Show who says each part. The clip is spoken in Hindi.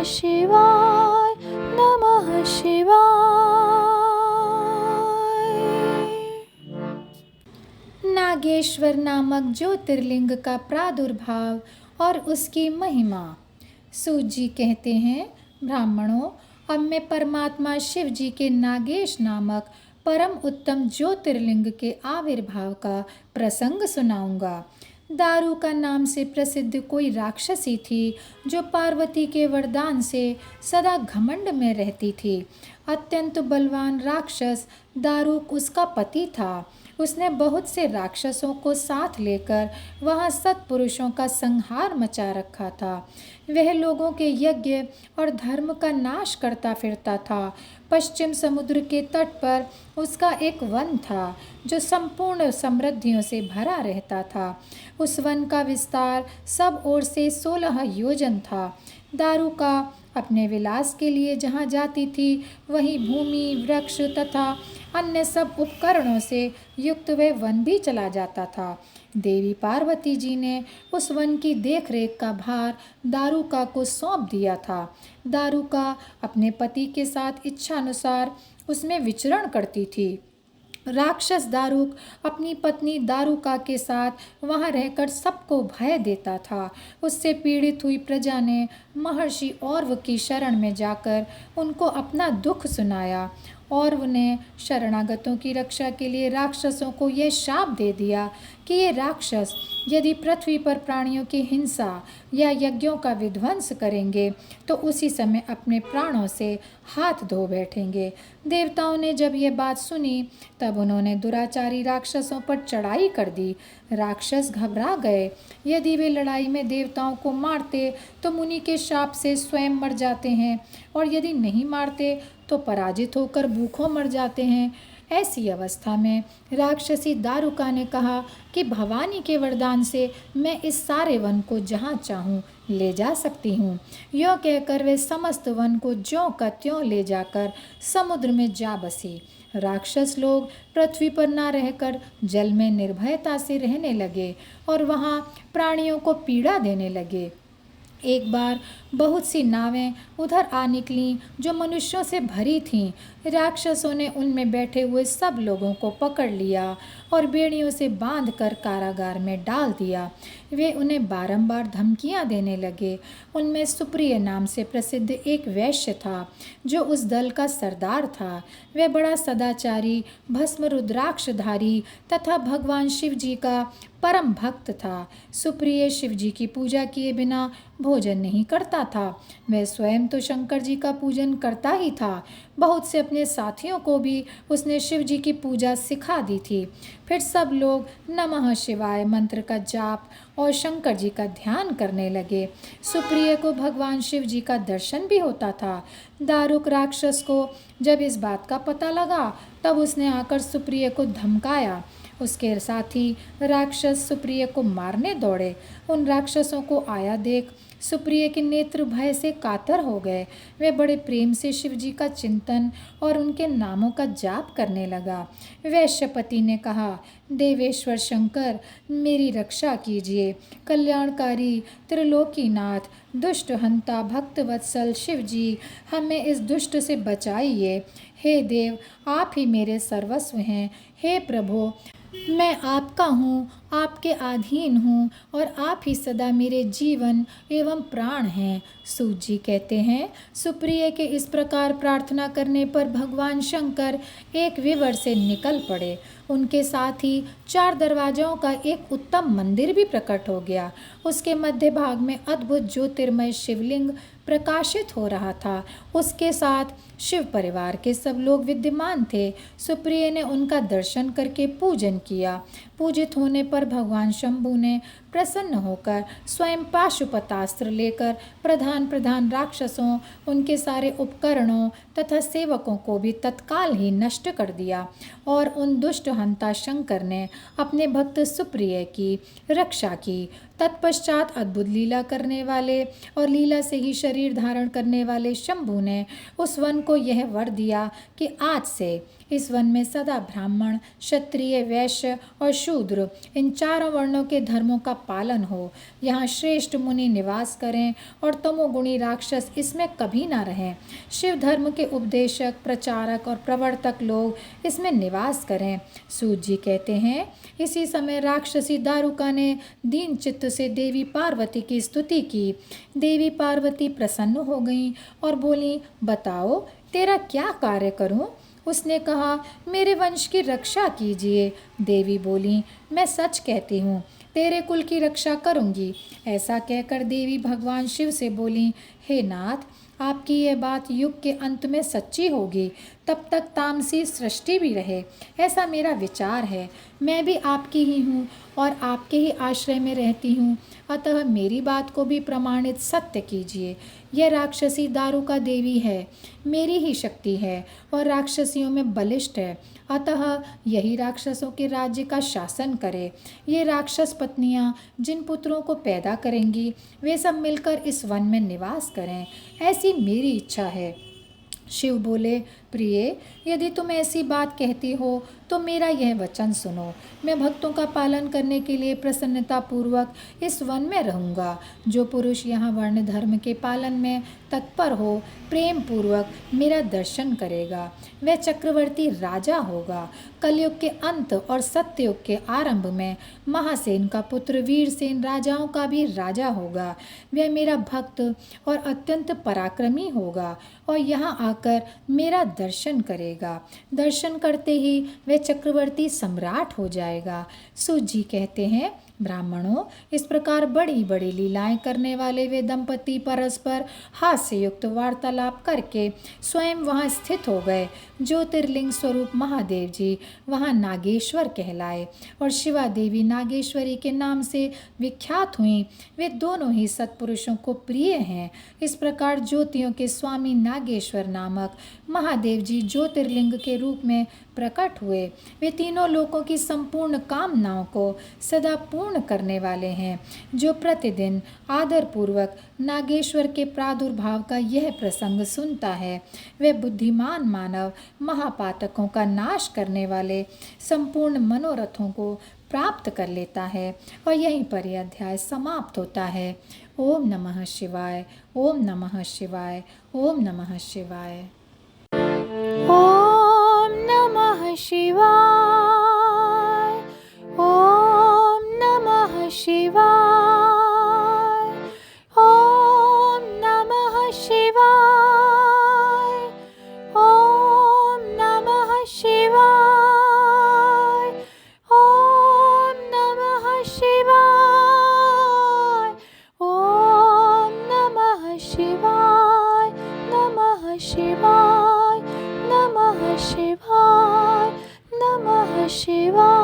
Speaker 1: शिवाय नमः शिवाय। नागेश्वर नामक ज्योतिर्लिंग का प्रादुर्भाव और उसकी महिमा। सूत जी कहते हैं, ब्राह्मणों, अब मैं परमात्मा शिव जी के नागेश नामक परम उत्तम ज्योतिर्लिंग के आविर्भाव का प्रसंग सुनाऊंगा। दारुका नाम से प्रसिद्ध कोई राक्षसी थी जो पार्वती के वरदान से सदा घमंड में रहती थी। अत्यंत बलवान राक्षस दारुक उसका पति था। उसने बहुत से राक्षसों को साथ लेकर वहाँ सत्पुरुषों का संहार मचा रखा था। वह लोगों के यज्ञ और धर्म का नाश करता फिरता था। पश्चिम समुद्र के तट पर उसका एक वन था जो संपूर्ण समृद्धियों से भरा रहता था। उस वन का विस्तार सब ओर से 16 योजन था। दारुका अपने विलास के लिए जहाँ जाती थी वहीं भूमि, वृक्ष तथा अन्य सब उपकरणों से युक्त वह वन भी चला जाता था। देवी पार्वती जी ने उस वन की देखरेख का भार दारुका को सौंप दिया था। दारुका अपने पति के साथ इच्छानुसार उसमें विचरण करती थी। राक्षस दारुक अपनी पत्नी दारुका के साथ वहाँ रहकर सबको भय देता था। उससे पीड़ित हुई प्रजा ने महर्षि औरव की शरण में जाकर उनको अपना दुख सुनाया। औरव ने शरणागतों की रक्षा के लिए राक्षसों को यह शाप दे दिया कि ये राक्षस यदि पृथ्वी पर प्राणियों की हिंसा या यज्ञों का विध्वंस करेंगे तो उसी समय अपने प्राणों से हाथ धो बैठेंगे। देवताओं ने जब ये बात सुनी तब उन्होंने दुराचारी राक्षसों पर चढ़ाई कर दी। राक्षस घबरा गए। यदि वे लड़ाई में देवताओं को मारते तो मुनि के शाप से स्वयं मर जाते हैं, और यदि नहीं मारते तो पराजित होकर भूखों मर जाते हैं। ऐसी अवस्था में राक्षसी दारुका ने कहा कि भवानी के वरदान से मैं इस सारे वन को जहाँ चाहूँ ले जा सकती हूँ। यह कहकर वे समस्त वन को ज्यों का त्यों ले जाकर समुद्र में जा बसी। राक्षस लोग पृथ्वी पर न रहकर जल में निर्भयता से रहने लगे और वहाँ प्राणियों को पीड़ा देने लगे। एक बार बहुत सी नावें उधर आ निकलीं जो मनुष्यों से भरी थीं। राक्षसों ने उनमें बैठे हुए सब लोगों को पकड़ लिया और बेड़ियों से बांधकर कारागार में डाल दिया। वे उन्हें बारंबार धमकियां देने लगे। उनमें सुप्रिय नाम से प्रसिद्ध एक वैश्य था जो उस दल का सरदार था। वह बड़ा सदाचारी, भस्म रुद्राक्षधारी तथा भगवान शिव जी का परम भक्त था। सुप्रिय शिव जी की पूजा किए बिना भोजन नहीं करता था। वह स्वयं तो शंकर जी का पूजन करता ही था। बहुत से अपने साथियों को भी उसने शिव जी की पूजा सिखा दी थी। फिर सब लोग नमः शिवाय मंत्र का जाप और शंकर जी का ध्यान करने लगे। सुप्रिय को भगवान शिव जी का दर्शन भी होता था। दारुक राक्षस को जब इस बात का पता लगा तब उसने आकर सुप्रिय को धमकाया। उसके साथी राक्षस सुप्रिय को मारने दौड़े। उन राक्षसों को आया देख सुप्रिय के नेत्र भय से कातर हो गए। वे बड़े प्रेम से शिव जी का चिंतन और उनके नामों का जाप करने लगा। वैश्यपति ने कहा, देवेश्वर शंकर, मेरी रक्षा कीजिए। कल्याणकारी त्रिलोकीनाथ, दुष्ट हंता भक्तवत्सल शिव जी, हमें इस दुष्ट से बचाइए। हे देव, आप ही मेरे सर्वस्व हैं। हे प्रभु, मैं आपका हूँ, आपके अधीन हूँ और आप ही सदा मेरे जीवन एवं प्राण हैं। सूत जी कहते हैं, सुप्रिय के इस प्रकार प्रार्थना करने पर भगवान शंकर एक विवर से निकल पड़े। उनके साथ ही 4 दरवाजों का एक उत्तम मंदिर भी प्रकट हो गया। उसके मध्य भाग में अद्भुत ज्योतिर्मय शिवलिंग प्रकाशित हो रहा था। उसके साथ शिव परिवार के सब लोग विद्यमान थे। सुप्रिय ने उनका दर्शन करके पूजन किया। पूजित होने पर भगवान शंभु ने प्रसन्न होकर स्वयं पाशुपतास्त्र लेकर प्रधान राक्षसों, उनके सारे उपकरणों तथा सेवकों को भी तत्काल ही नष्ट कर दिया और उन दुष्ट हंता शंकर ने अपने भक्त सुप्रिय की रक्षा की। तत्पश्चात अद्भुत लीला करने वाले और लीला से ही शरीर धारण करने वाले शंभु ने उस वन को यह वर दिया कि आज से इस वन में सदा ब्राह्मण, क्षत्रिय, वैश्य और शूद्र इन चारों वर्णों के धर्मों का पालन हो। यहाँ श्रेष्ठ मुनि निवास करें और तमोगुणी राक्षस इसमें कभी ना रहें। शिव धर्म के उपदेशक, प्रचारक और प्रवर्तक लोग इसमें निवास करें। सूत जी कहते हैं, इसी समय राक्षसी दारुका ने दीन चित्त से देवी पार्वती की स्तुति की। देवी पार्वती प्रसन्न हो गईं और बोली, बताओ तेरा क्या कार्य करूं? उसने कहा, मेरे वंश की रक्षा कीजिए। देवी बोली, मैं सच कहती हूँ, तेरे कुल की रक्षा करूँगी। ऐसा कहकर देवी भगवान शिव से बोली, हे नाथ, आपकी यह बात युग के अंत में सच्ची होगी, तब तक तामसी सृष्टि भी रहे, ऐसा मेरा विचार है। मैं भी आपकी ही हूँ और आपके ही आश्रय में रहती हूँ, अतः मेरी बात को भी प्रमाणित सत्य कीजिए। यह राक्षसी दारुका देवी है, मेरी ही शक्ति है और राक्षसियों में बलिष्ठ है, अतः यही राक्षसों के राज्य का शासन करे। ये राक्षस पत्नियां जिन पुत्रों को पैदा करेंगी वे सब मिलकर इस वन में निवास करें, ऐसी मेरी इच्छा है। शिव बोले, प्रिय, यदि तुम ऐसी बात कहती हो तो मेरा यह वचन सुनो। मैं भक्तों का पालन करने के लिए प्रसन्नतापूर्वक इस वन में रहूँगा। जो पुरुष यहाँ वर्ण धर्म के पालन में तत्पर हो, प्रेम पूर्वक मेरा दर्शन करेगा, वह चक्रवर्ती राजा होगा। कलयुग के अंत और सत्ययुग के आरंभ में महासेन का पुत्र वीरसेन राजाओं का भी राजा होगा। वह मेरा भक्त और अत्यंत पराक्रमी होगा और यहाँ आकर मेरा दर्शन करेगा। दर्शन करते ही वह चक्रवर्ती सम्राट हो जाएगा। सूत जी कहते हैं, ब्राह्मणों, इस प्रकार बड़ी बड़ी लीलाएं करने वाले वे दंपति परस्पर हास्ययुक्त वार्तालाप करके स्वयं वहाँ स्थित हो गए। ज्योतिर्लिंग स्वरूप महादेव जी वहाँ नागेश्वर कहलाए और शिवा देवी नागेश्वरी के नाम से विख्यात हुई। वे दोनों ही सत्पुरुषों को प्रिय हैं। इस प्रकार ज्योतियों के स्वामी नागेश्वर नामक महादेव जी ज्योतिर्लिंग के रूप में प्रकट हुए। वे तीनों लोकों की संपूर्ण कामनाओं को सदा पूर्ण करने वाले हैं। जो प्रतिदिन आदरपूर्वक नागेश्वर के प्रादुर्भाव का यह प्रसंग सुनता है, वह बुद्धिमान मानव महापातकों का नाश करने वाले संपूर्ण मनोरथों को प्राप्त कर लेता है। और यहीं पर यह अध्याय समाप्त होता है। ओम नमः शिवाय, ओम नमः शिवाय, ओम नमः शिवाय।
Speaker 2: ओम नमः शिवाय, ओम नमः शिवाय, ओम नमः शिवाय, ओम नमः शिवाय, ओम नमः शिवाय, ओम नमः शिवाय, नमः शिवाय, नमः शिवाय, नमः शिवाय।